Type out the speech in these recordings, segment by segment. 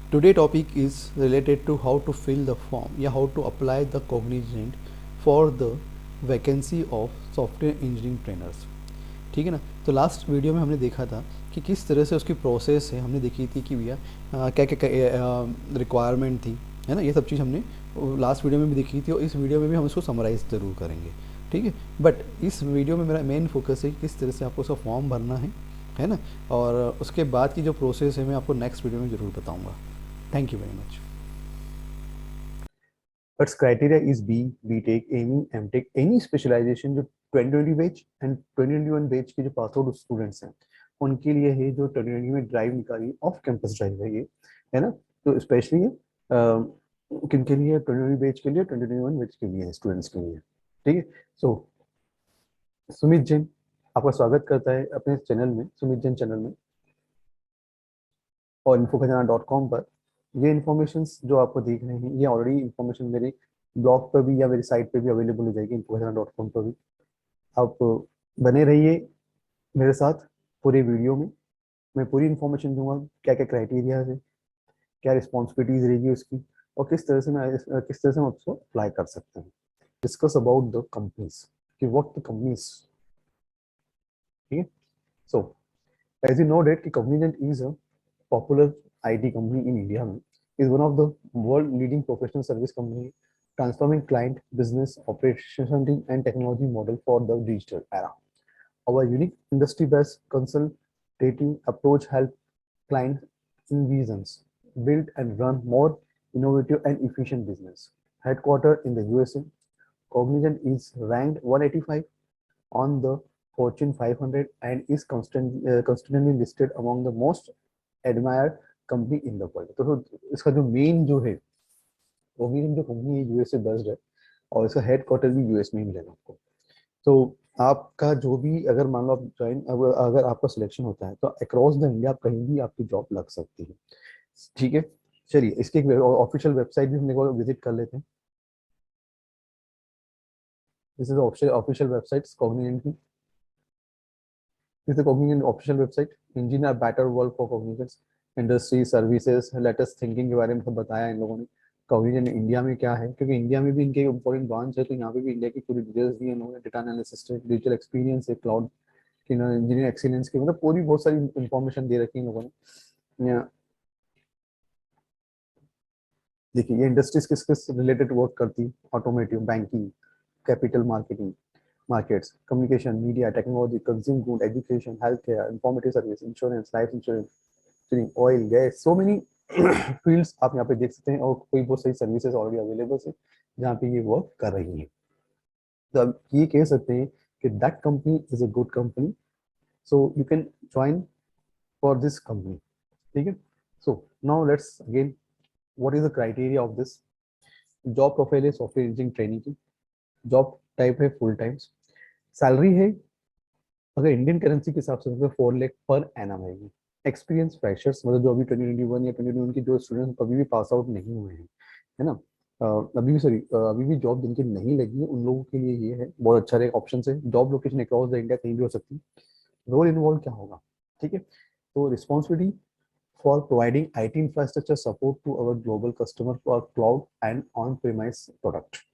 Today topic is related to how to fill the form या how to apply the cognizant for the vacancy of software engineering trainers. ठीक है ना। तो last video में हमने देखा था कि किस तरह से उसकी प्रोसेस है, हमने देखी थी कि भैया क्या क्या रिक्वायरमेंट थी, है ना। ये सब चीज़ हमने लास्ट वीडियो में भी देखी थी और इस वीडियो में भी हम उसको समराइज़ ज़रूर करेंगे। ठीक है। बट इस वीडियो में मेरा मेन फोकस है किस तरह से आपको उसका फॉर्म भरना है ना। और उसके बाद की जो प्रोसेस है मैं आपको नेक्स्ट वीडियो में ज़रूर बताऊँगा। Thank you very much. But criteria is B, BTech, ME, MTech, any specialization जो 2020 बैच एंड 2021 बैच के जो पास आउट स्टूडेंट्स हैं उनके लिए है जो 2020 में ड्राइव निकाली ऑफ कैंपस ड्राइव है ये, है ना। तो स्पेशली किन के लिए, 2020 बैच के लिए, 2021 बैच के लिए, स्टूडेंट्स के लिए। ठीक है। सो सुमित जैन आपका स्वागत करता है अपने चैनल में, सुमित जैन चैनल में और infocajana.com पर। ये इन्फॉर्मेशन जो आपको देख रहे हैं ये ऑलरेडी इन्फॉर्मेशन मेरे ब्लॉग पर भी या मेरी साइट पे भी अवेलेबल हो जाएगी, infocajana.com पर भी। आप बने रहिए मेरे साथ पूरे वीडियो में। मैं पूरी इन्फॉर्मेशन दूंगा, क्या क्या क्राइटेरिया है, क्या रिस्पॉन्सिबिलिटीज रहेगी उसकी, और किस तरह से हम उसको अप्लाई कर सकते हैं। डिस्कस अबाउट द कंपनीज कि व्हाट द कंपनीज। ठीक है। So as you know that कि Cognizant is a popular IT company in India is one of the world leading professional service company transforming client business operations and technology model for the digital era. Our unique industry-based consultative approach help clients in visions build and run more innovative and efficient business. Headquartered in the USA, Cognizant is ranked 185 on the Fortune 500 and is constantly listed among the most admired company in the world. तो इसका जो main जो है Cognizant जो company है US से based है और इसका हेड क्वार्टर भी यूएस में ही मिलेगा आपको। तो आपका जो भी अगर मान लो आप ज्वाइन अगर आपका सिलेक्शन होता है तो अक्रॉस द इंडिया आप कहीं भी आपकी जॉब लग सकती है। ठीक है। चलिए इसकी ऑफिशियल वेबसाइट भी हम विजिट कर लेते हैं। This is official website Cognizant की। This is Cognizant official website. Engineer better world for Cognizant industry services latest thinking के बारे में सब बताया इन लोगों ने। कॉग्निजेंट इंडिया में क्या है, क्योंकि इंडिया में भी इनके इंपॉर्टेंट ब्रांच है, तो यहाँ पे भी इंडिया की पूरी डिटेल्स दी है इन्होंने। डेटा एनालिसिस है, डिजिटल एक्सपीरियंस है, क्लाउड इंजीनियर एक्सीलेंस की, मतलब पूरी बहुत सारी इंफॉर्मेशन दे रखी है इन लोगों ने। देखिए ये इंडस्ट्रीज किस किस रिलेटेड वर्क करती, automotive, banking, capital marketing markets, communication, media, technology, consume good, education, health care, informative service, insurance, life insurance, oil, gas, so many fields आप यहाँ पे देख सकते हैं और कोई बहुत सारी सर्विसेज ऑलरेडी अवेलेबल है जहाँ पे ये वर्क कर रही है। तो अब ये कह सकते हैं कि that company is a good company, so you can join for this company. ठीक है। So now let's again what is the criteria of this. Job profile है सॉफ्टवेयर इंजीनियरिंग ट्रेनिंग की। जॉब टाइप है फुल टाइम। सैलरी है अगर Indian currency के हिसाब से 4 लाख पर एनम है। एक्सपीरियंस फ्रेशर्स मतलब जो अभी 2021 या 2021 की जो स्टूडेंट्स अभी भी पास आउट नहीं हुए हैं, है ना। अभी भी सॉरी अभी भी जॉब जिनकी नहीं लगी है उन लोगों के लिए ये है बहुत अच्छा एक ऑप्शन है। Job location across the India कहीं भी हो सकती है। रोल इन्वॉल्व क्या होगा, ठीक है। तो responsibility for providing IT infrastructure support to our global customer for cloud and on premise product.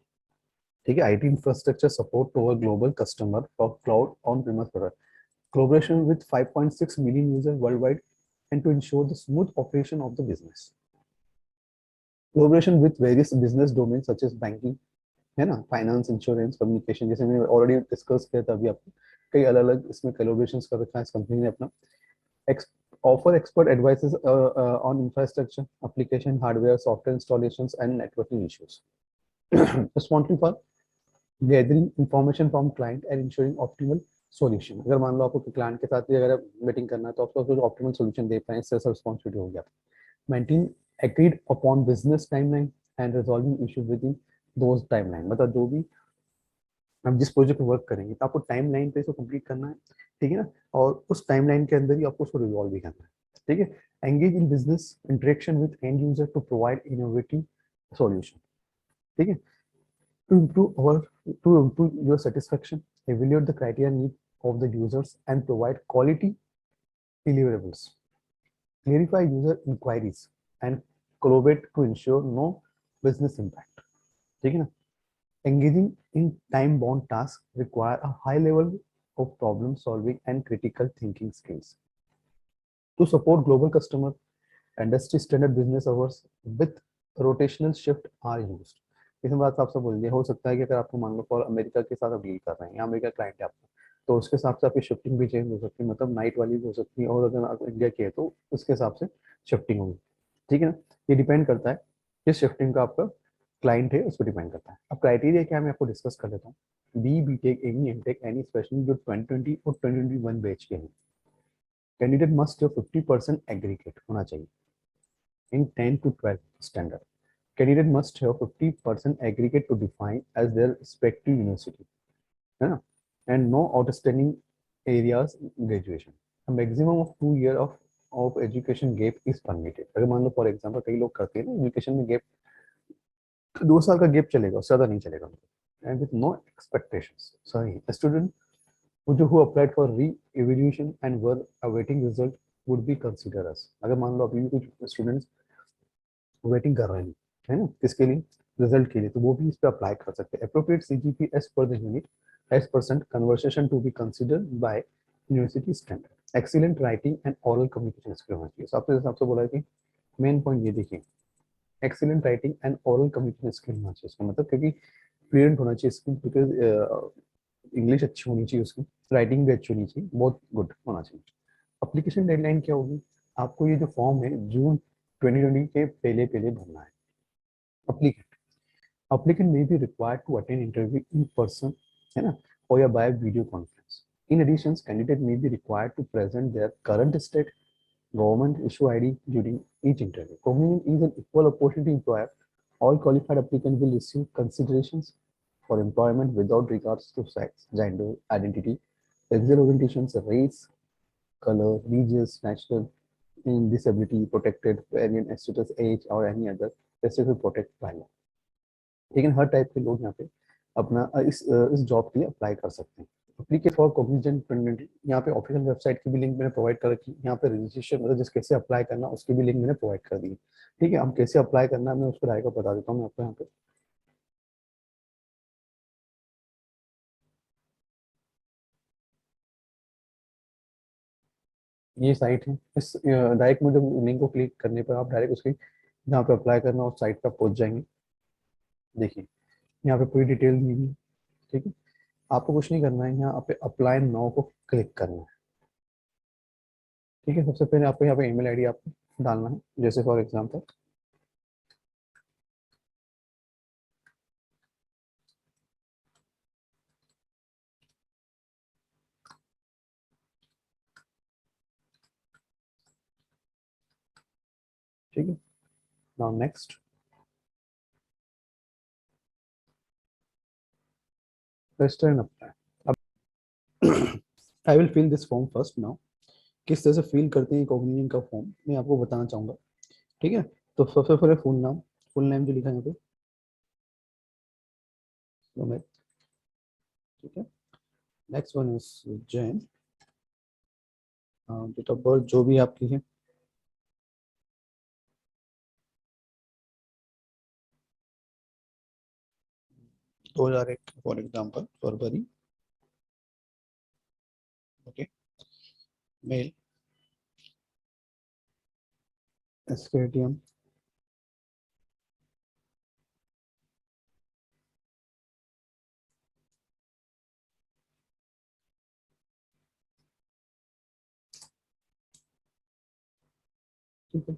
ठीक है। IT infrastructure support to our global customer for cloud on premise product, collaboration with 5.6 million users worldwide and to ensure the smooth operation of the business. Collaboration with various business domains such as banking, है ना, finance, insurance, communication, जैसे मैंने already discuss किया था अभी आपको कई अलग अलग इसमें कोलैबोरेशंस कर रखा है इस कंपनी ने अपना। Offer expert advices on infrastructure, application, hardware, software installations and networking issues. Responsible for gathering information from client and ensuring optimal solution. अगर मान लो आपको क्लाइंट के साथ भी अगर मीटिंग करना है तो आपको ऑप्टिमल सॉल्यूशन दे पाए, इससे रिस्पॉन्सिबिलिटी हो गया। Maintain agreed upon business timeline and resolving issue with in those timeline, मतलब जो भी हम जिस प्रोजेक्ट पे वर्क करेंगे तो आपको टाइमलाइन पे इसको कंप्लीट करना है, ठीक है ना। और उस टाइमलाइन के अंदर ही आपको उसको रिजॉल्व भी करना है, ठीक है। Engage in business interaction with end user to provide innovative solution, ठीक है। To improve our to improve your satisfaction, evaluate the criteria need of the users and provide quality deliverables. Clarify user inquiries and collaborate to ensure no business impact. ठीक है ना? Engaging in time-bound tasks require a high level of problem solving and critical thinking skills. To support global customer, industry standard business hours with rotational shift are used. इसमें बात आपसे बोल दिया, हो सकता है कि अगर आपको मान लो फॉर अमेरिका के साथ आप डील कर रहे हैं या अमेरिका क्लाइंट है आपका, तो उसके हिसाब से आपकी शिफ्टिंग भी चेंज हो सकती है, मतलब नाइट वाली भी हो सकती है, और अगर आप इंडिया के है तो उसके हिसाब से शिफ्टिंग होगी। ठीक है ना? ये डिपेंड करता है किस शिफ्टिंग का आपका क्लाइंट है, उस पर डिपेंड करता है। अब क्राइटेरिया क्या है मैं आपको डिस्कस कर लेता हूँ। B tech any M tech any specially जो 2020 और 2021 बैच के हैं, कैंडिडेट मस्ट 50% एग्रीगेट होना चाहिए in 10 to 12 standard. Candidate must have 50% aggregate to define as their respective university, है ना? And no outstanding areas graduation. A maximum of 2 year of education gap is permitted. अगर मान लो for example कई लोग करते हैं ना एजुकेशन में गैप, 2 साल का गैप चलेगा, उससे ज्यादा नहीं चलेगा। And with no expectations, sorry student who applied for re-evaluation and were awaiting result would be considered as, अगर मान लो अभी भी कुछ स्टूडेंट्स वेटिंग कर रहे हैं, है ना, किसके लिए, रिजल्ट के लिए, तो वो भी इस पे अप्लाई कर सकते हैं। Appropriate CGP as per the unit as percent conversation to be considered by university standard. Excellent writing and oral communication skill होना चाहिए। आपके हिसाब से बोला है कि मेन पॉइंट ये देखिए, excellent writing and oral communication skill होना चाहिए इसका मतलब, क्योंकि फ्लुएंट होना चाहिए स्किल, बिकॉज इंग्लिश अच्छी होनी चाहिए उसकी, राइटिंग भी अच्छी होनी चाहिए, बहुत गुड होना चाहिए। एप्लीकेशन डेडलाइन क्या होगी, आपको ये जो फॉर्म है जून 2020 के पहले पहले भरना है। applicant may be required to attend interview in person, है ना, or या by video conference. In addition, candidate may be required to present their current state government issue ID during each interview. Cognizant is an equal opportunity employer. All qualified applicants will receive considerations for employment without regards to sex, gender, identity, sexual orientations, race, color, religious, national, disability, protected, variant status, age, or any other specific protected by law. लेकिन हर type के लोग यहाँ पे अपना इस job के लिए apply कर सकते हैं। एप्लीकेट फॉर कॉग्निजेंट प्रेगनेंसी, यहाँ पे ऑफिशियल वेबसाइट की भी लिंक मैंने प्रोवाइड कर रखी है। यहाँ पे रजिस्ट्रेशन मतलब जिस कैसे अप्लाई करना उसकी भी लिंक मैंने प्रोवाइड कर दी है। ठीक है, हम कैसे अप्लाई करना है मैं उसको राय को बता देता हूँ मैं आपको यहाँ पे। ये साइट है, इस डायरेक्ट मुझे लिंक को क्लिक करने पर आप डायरेक्ट उसकी जहाँ पे अप्लाई करना उस साइट पर पहुंच जाएंगे। देखिए यहाँ पे पूरी डिटेल दी हुई है। ठीक है, आपको कुछ नहीं करना है, यहाँ पे अप्लाई नाउ को क्लिक करना है। ठीक है, सबसे पहले आपको यहाँ पे ईमेल आईडी आपको डालना है, जैसे फॉर एग्जांपल ठीक है। Now next register and apply. अब I will fill this form first now. किस तरह से फिल करते हैं कॉग्निजेंट का फॉर्म मैं आपको बताना चाहूंगा। ठीक है, तो सबसे पहले फुल नेम जो लिखा है यहाँ पे सुमित। ठीक है, next one is Jain. Date of birth जो भी आपकी है, 2001 फॉर एग्जांपल फरवरी। ओके, मेल, एसकेटीएम, ठीक है।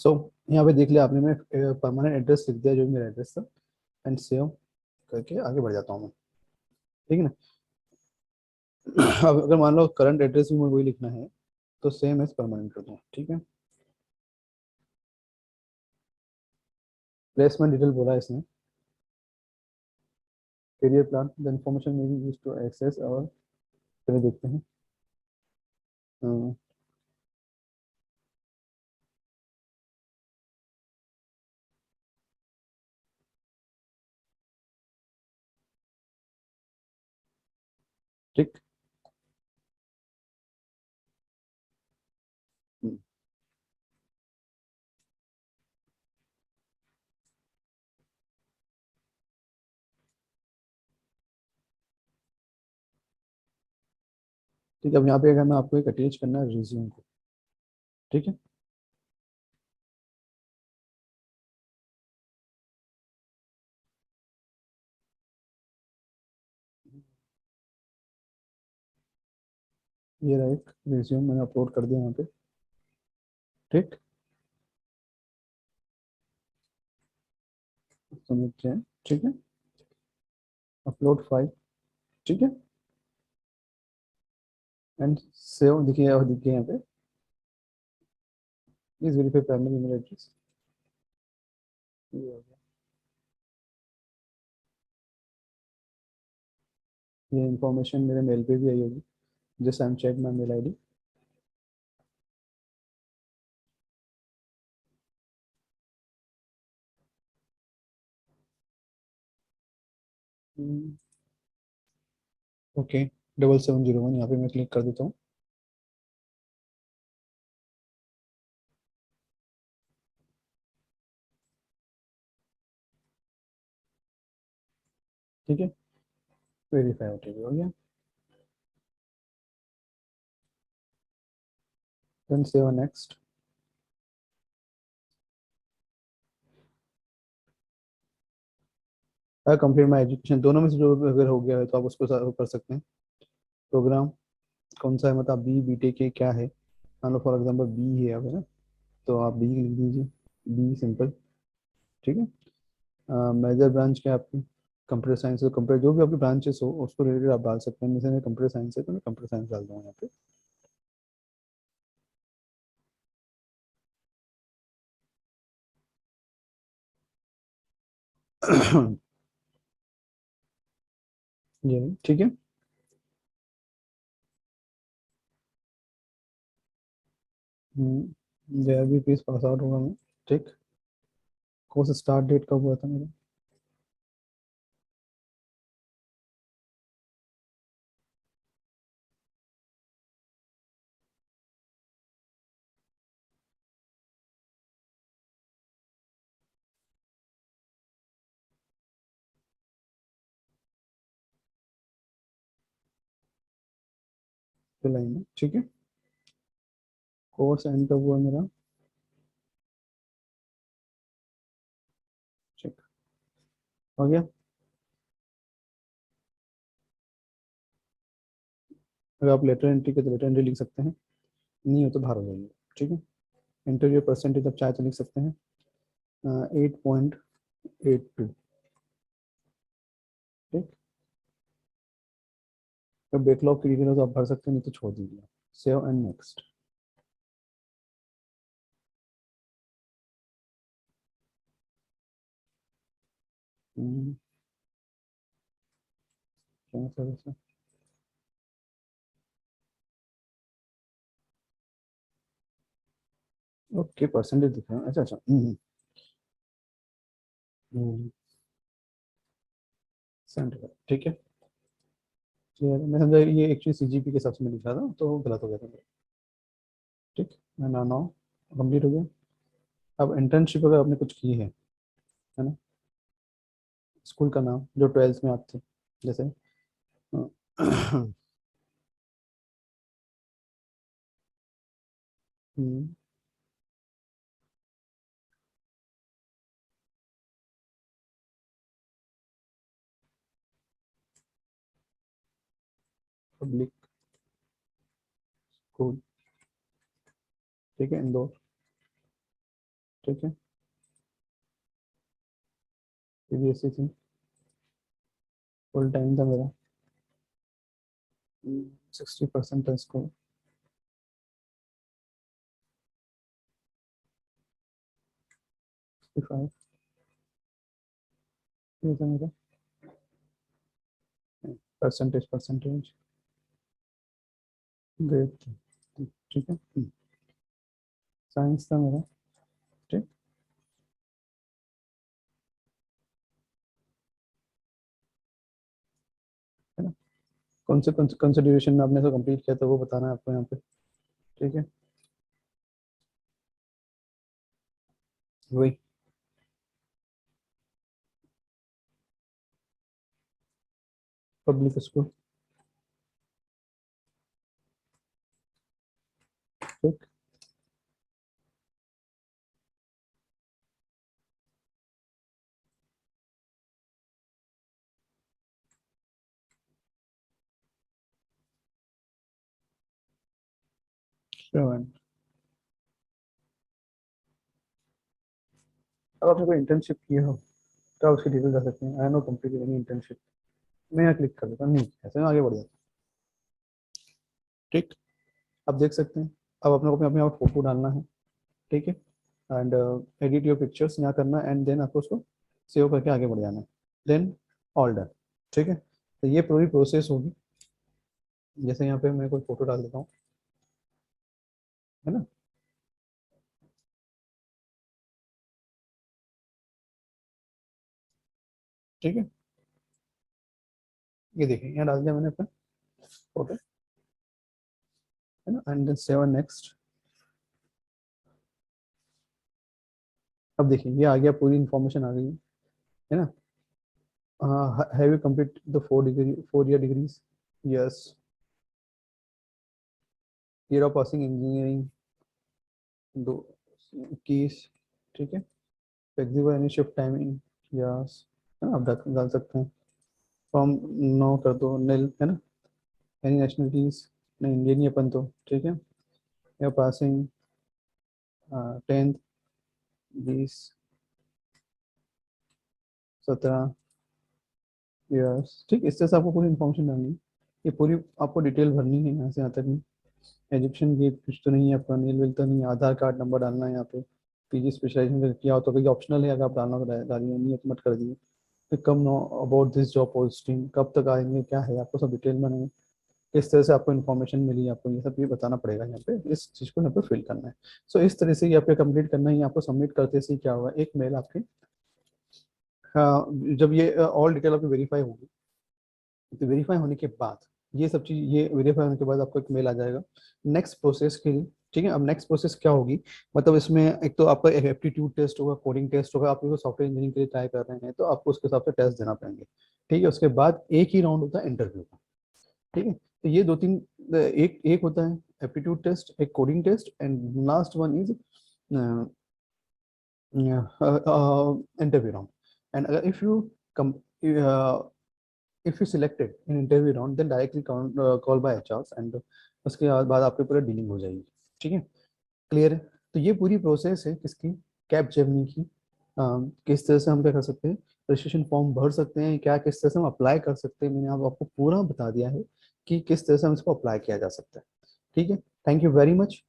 सो यहाँ पे देख लिया आपने, मैं परमानेंट एड्रेस लिख दिया जो मेरा एड्रेस था, एंड सेव करके आगे बढ़ जाता हूँ मैं, ठीक है ना। अब अगर मान लो करंट एड्रेस भी मुझे वही लिखना है, तो सेम एज परमानेंट कर दूँ, ठीक है। प्लेसमेंट डिटेल बोला है इसने, career plan, the information may be use to access, और चलिए देखते हैं। अ, ठीक। हम्म, ठीक है। अब यहाँ पे अगर मैं आपको एक अटैच करना है रिज्यूम को, ठीक है। ये रहा एक रिज्यूम, मैंने अपलोड कर दिया यहाँ पे, ठीक। सबमिट किया है, ठीक है। अपलोड फाइल, ठीक है। एंड सेव, देखिए और देखिए यहाँ पे, please verify primary email address, ये हो गया। ये इन्फॉर्मेशन मेरे मेल पे भी आई होगी, just I am check my mail ID. Okay, 7701 यहाँ पे मैं क्लिक कर देता हूँ, ठीक है। वेरीफाई ओटीपी हो गया, then save next. Complete my education, दोनों में से जो अगर हो गया है तो आप उसको कर सकते हैं। प्रोग्राम कौन सा है, मतलब बी बी टेक के क्या है, मान लो फॉर एग्जाम्पल बी है, अब है ना, तो आप बी लिख दीजिए, बी सिंपल, ठीक है। मेजर ब्रांच क्या है आपकी, कंप्यूटर साइंस, तो कंप्यूटर जो भी आपकी ब्रांचेस हो उसको रिलेटेड आप डाल सकते हैं, जैसे मैं कंप्यूटर साइंस है तो मैं कंप्यूटर साइंस डाल दूँगा यहाँ पे। ये ठीक है। जय भी पीस पास आउट होगा मैं, ठीक। कोर्स स्टार्ट डेट कब हुआ था मेरा, जुलाई में, ठीक है। कोर्स एंड कब हुआ मेरा, ठीक, हो गया। अगर आप लेटर एंट्री के तो लेटर एंट्री लिख सकते हैं, नहीं हो तो बाहर हो जाइए, ठीक है। इंटरव्यू परसेंटेज आप चाहे तो लिख सकते हैं 8.82, ठीक। अगर बैकलॉग की डिटेल हो तो आप भर सकते हैं, नहीं तो छोड़ दीजिए, सेव एंड नेक्स्ट। क्या सर ऐसा, ओके परसेंटेज दिख रहा है, अच्छा अच्छा। सेंड कर, ठीक है। क्लियर है, मैं समझा ये एक्चुअली सीजीपी के हिसाब से मैं लिख रहा था तो गलत हो गया था मेरा, ठीक। ना नाउ कंप्लीट हो गया। अब इंटर्नशिप अगर आपने कुछ की है ना, स्कूल का नाम जो 12th में आप थे, जैसे पब्लिक स्कूल, ठीक है, इंदौर, ठीक है, सीबीएसई थी, फुल टाइम था मेरा, 60% था स्कोर, 65 ये था मेरा परसेंटेज। ग्रेट, ठीक है। साइंस था मेरा, ठीक है ना। कौन से ड्यूरेशन में आपने तो कंप्लीट किया था वो बताना है आपको यहाँ पे, ठीक है। वही पब्लिक स्कूल, ठीक। 7। अब आपने कोई इंटर्नशिप किया हो तो आप उसकी डिटेल जा सकते हैं, I know complete any internship. मैं यहाँ क्लिक कर देता हूँ, नहीं ऐसे में आगे बढ़ जाता हूँ, ठीक। आप देख सकते हैं, अब अपने को अपने यहाँ फोटो डालना है, ठीक है, एंड एडिट योर पिक्चर्स यहाँ करना है, एंड देन आपको उसको सेव करके आगे बढ़ जाना है, देन ऑल डन, ठीक है। तो ये पूरी प्रोसेस होगी। जैसे यहाँ पे मैं कोई फोटो डाल देता हूँ, है ना, ठीक है। ये देखिए यहाँ डाल दिया मैंने अपना फोटो, है ना, एंड देन सेव नेक्स्ट। अब देखिए ये आ गया, पूरी इन्फॉर्मेशन आ गई है ना। Have you complete the 4 year degrees, yes, year of passing engineering, दो कीज, ठीक है, flexible any shift timing, yes, है ना, आप डाल सकते हैं। फॉर्म नो कर दो, नील, है ना। एनी नेशनलिटीज, नहीं इंडियन ही अपन तो, ठीक है। या पासिंग 10th, 20, 17 ईयर्स, ठीक। इस तरह से आपको पूरी इन्फॉर्मेशन डालनी है, ये पूरी आपको डिटेल भरनी है यहाँ से यहाँ तक में। एजुकेशन की कुछ तो नहीं है, आपका नील विल तो नहीं है, आधार कार्ड नंबर डालना है यहाँ पे। पीजी स्पेशलाइजेशन अगर किया हो तो कोई ऑप्शनल है, अगर आप डालना डालिए, नहीं है तो मत कर दिए। फिर come know about this job posting, कब तक आएंगे, क्या है, आपको सब डिटेल में किस तरह से आपको इन्फॉर्मेशन मिली, आपको ये सब ये बताना पड़ेगा यहाँ पे, इस चीज़ को यहाँ पे फिल करना है। सो इस तरह से ये आपको कंप्लीट करना है, ये आपको सबमिट करते से क्या होगा, एक मेल आपके, हाँ, जब ये ऑल डिटेल आपकी वेरीफाई होगी, तो वेरीफाई होने के बाद ये सब चीज़, ये वेरीफाई होने के बाद आपको एक मेल आ जाएगा नेक्स्ट प्रोसेस के लिए, ठीक है। अब नेक्स्ट प्रोसेस क्या होगी, मतलब इसमें एक तो आपका एप्टीट्यूड टेस्ट होगा, कोडिंग टेस्ट होगा, आप सॉफ्टवेयर इंजीनियरिंग के लिए ट्राई कर रहे हैं तो आपको उसके हिसाब से टेस्ट देना पड़ेंगे, ठीक है। उसके बाद एक ही राउंड होता है इंटरव्यू का, ठीक है। तो ये दो तीन, एक एक होता है एप्टीट्यूड टेस्ट, एक coding test, and last one is interview round. And अगर if you selected in interview round, then directly call by HR, and उसके बाद आपके पूरा डीलिंग हो जाएगी, ठीक है, क्लियर है। तो ये पूरी प्रोसेस है किसकी, कैब जेमिनी की। किस तरह से हम क्या कर सकते हैं, रजिस्ट्रेशन फॉर्म भर सकते हैं, क्या किस तरह से हम अप्लाई कर सकते हैं, मैंने आपको पूरा बता दिया है कि किस तरह से हम इसको अप्लाई किया जा सकता है, ठीक है। Thank you very much.